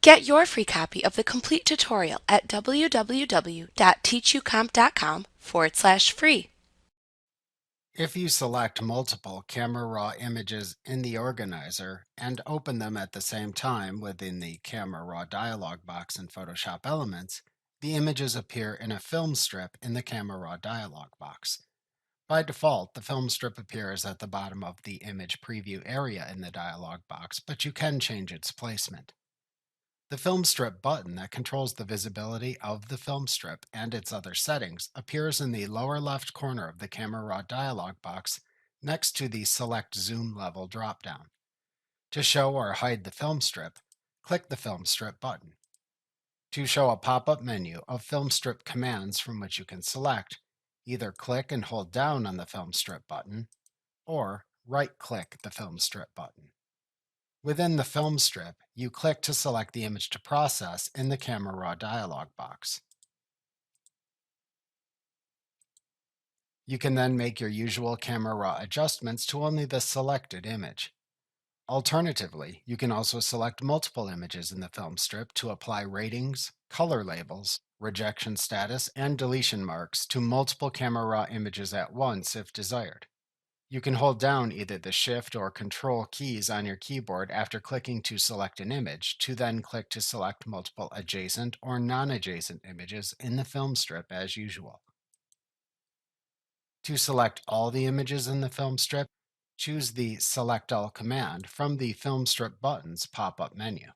Get your free copy of the complete tutorial at www.teachucomp.com/free. If you select multiple Camera Raw images in the organizer and open them at the same time within the Camera Raw dialog box in Photoshop Elements, the images appear in a film strip in the Camera Raw dialog box. By default, the film strip appears at the bottom of the image preview area in the dialog box, but you can change its placement. The film strip button that controls the visibility of the film strip and its other settings appears in the lower left corner of the Camera Raw dialog box next to the Select Zoom Level dropdown. To show or hide the film strip, click the Film Strip button. To show a pop-up menu of film strip commands from which you can select, either click and hold down on the Film Strip button or right-click the Film Strip button. Within the film strip, you click to select the image to process in the Camera Raw dialog box. You can then make your usual Camera Raw adjustments to only the selected image. Alternatively, you can also select multiple images in the film strip to apply ratings, color labels, rejection status, and deletion marks to multiple Camera Raw images at once if desired. You can hold down either the Shift or Control keys on your keyboard after clicking to select an image to then click to select multiple adjacent or non-adjacent images in the film strip as usual. To select all the images in the film strip, choose the Select All command from the Film Strip button's pop-up menu.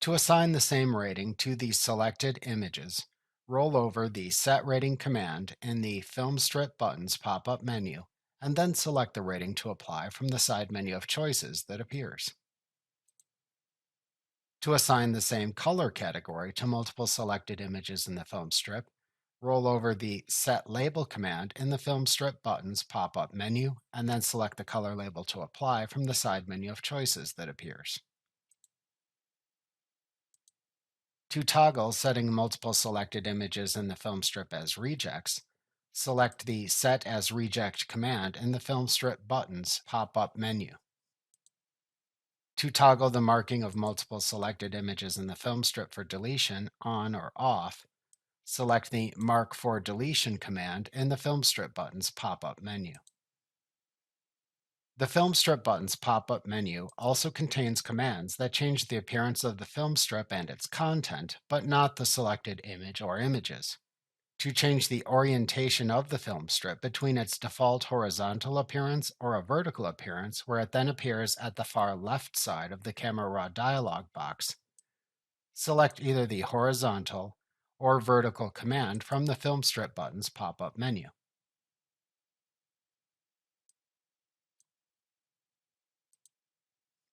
To assign the same rating to the selected images, roll over the Set Rating command in the Film Strip button's pop-up menu, and then select the rating to apply from the side menu of choices that appears. To assign the same color category to multiple selected images in the film strip, roll over the Set Label command in the Film Strip button's pop-up menu, and then select the color label to apply from the side menu of choices that appears. To toggle setting multiple selected images in the film strip as rejects, select the Set as Reject command in the Film Strip button's pop-up menu. To toggle the marking of multiple selected images in the film strip for deletion on or off, select the Mark for Deletion command in the Film Strip button's pop-up menu. The Film Strip button's pop-up menu also contains commands that change the appearance of the film strip and its content, but not the selected image or images. To change the orientation of the film strip between its default horizontal appearance or a vertical appearance, where it then appears at the far left side of the Camera Raw dialog box, select either the horizontal or vertical command from the Film Strip button's pop-up menu.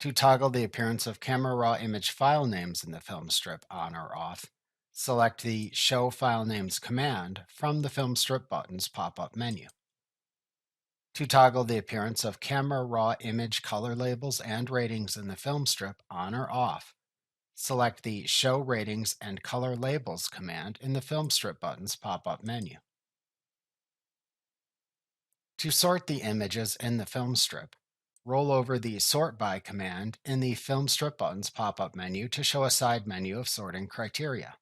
To toggle the appearance of Camera Raw image file names in the film strip on or off, select the Show File Names command from the Film Strip button's pop-up menu. To toggle the appearance of Camera Raw image color labels and ratings in the film strip on or off, select the Show Ratings and Color Labels command in the Film Strip button's pop-up menu. To sort the images in the film strip, roll over the Sort By command in the Film Strip button's pop-up menu to show a side menu of sorting criteria.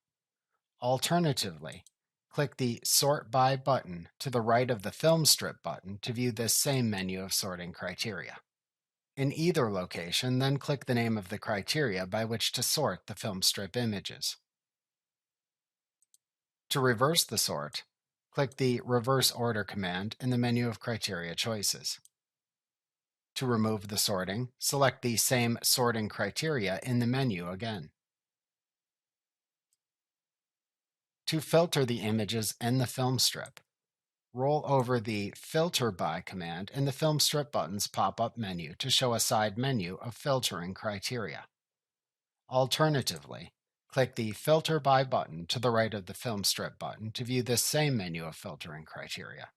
Alternatively, click the Sort By button to the right of the Film Strip button to view this same menu of sorting criteria. In either location, then click the name of the criteria by which to sort the film strip images. To reverse the sort, click the Reverse Order command in the menu of criteria choices. To remove the sorting, select the same sorting criteria in the menu again. To filter the images in the film strip, roll over the Filter By command in the Film Strip button's pop-up menu to show a side menu of filtering criteria. Alternatively, click the Filter By button to the right of the Film Strip button to view this same menu of filtering criteria.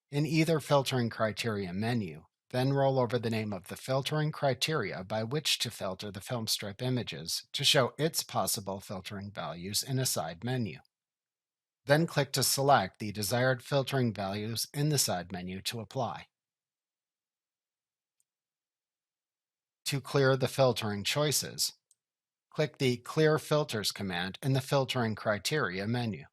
In either filtering criteria menu, then roll over the name of the filtering criteria by which to filter the film strip images to show its possible filtering values in a side menu. Then click to select the desired filtering values in the side menu to apply. to clear the filtering choices. Click the Clear Filters command in the Filtering Criteria menu.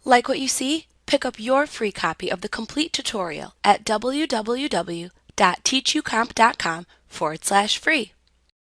Like what you see? Pick up your free copy of the complete tutorial at www.teachucomp.com/free.